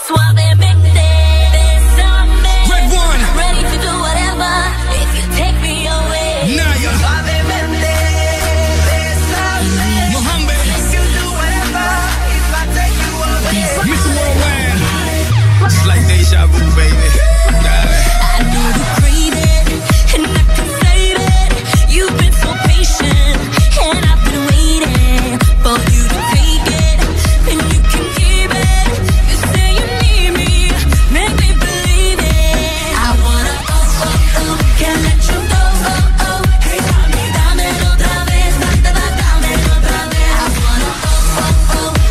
Suavemente, bésame. Red one. I'm ready to do whatever if you take me away. Naya. Suavemente, bésame. Mohammed. If you do whatever if I take you away. Mr. Worldwide. Just like deja vu, baby. I know you crave it, and I can save it. You've been so patient, and I've been waiting for you to take it, and you can keep it. You say you need me, make me believe it. I wanna can't let you go, Hey, dame otra vez, dame otra vez. I wanna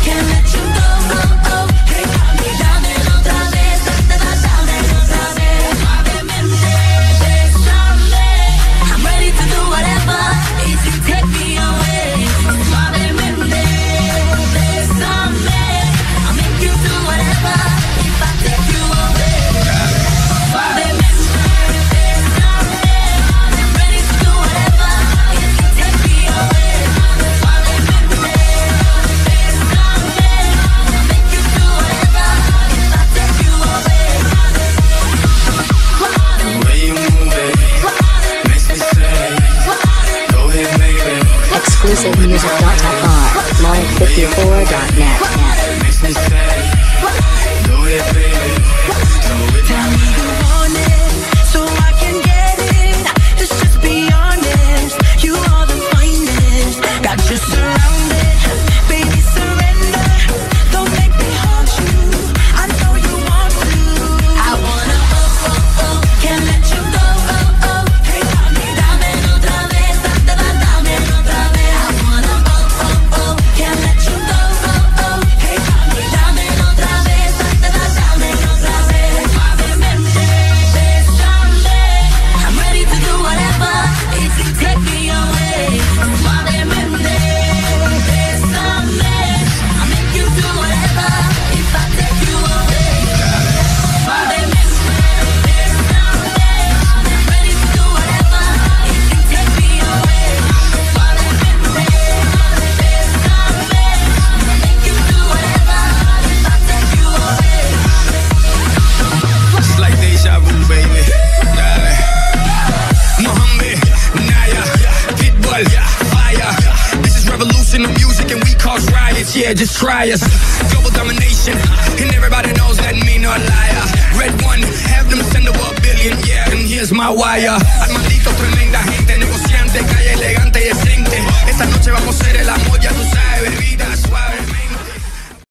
can't let you go, Hey, dame otra vez, dame otra vez. Suavemente, bésame. I'm ready to do whatever if you take me away. Suavemente, bésame. I'll make you do whatever if I take you away. Suavemente, bésame. I'm ready to do whatever if you take me away. Suavemente, bésame. I'll make you do whatever if I take you away. The way you move it makes me say, go ahead, baby. Exclusivemusic.fr, Live54.net. Makes me say, go ahead, baby. Tell me you want it, so I can get it. Let's just be honest, you are the finest. Got you surrounded, baby surrender. Don't make me haunt you, I know you want to. I wanna can't let you go, Hey, dame otra vez, dame otra vez. I wanna can't let you go, Hey, dame otra vez, dame otra vez. Suavemente, bésame. I'm ready to do whatever if you take me away. Suavemente, bésame. I'll make you do whatever if I take you away. Suavemente, bésame. I'm ready to do whatever if you take me away. Suavemente, bésame. I'll make you do whatever if I take you away. Just like deja vu, baby. Mohammed, Naya, Pitbull, fire. This is revolution of music and we cause riots. Yeah, just try us. Global domination, and everybody knows that me no liar. Red one, have them send over $1 billion, yeah, and here's my wire. Armandito, tremenda gente, negociante, calle elegante y decente. Esta noche vamos a hacer el amor, ya tú sabes, bebida suave.